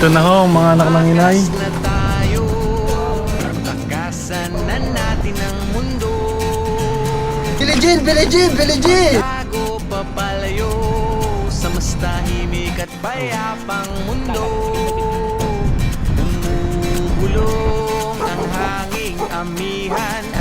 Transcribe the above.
Ito na ho, mga anak ng inay. na tayo, takasan na natin ang mundo. Billie Jean! Billie Jean! Billie Jean! Bago papalayo sa mas tahimik at payapang mundo. Umubulong ang hanging amihan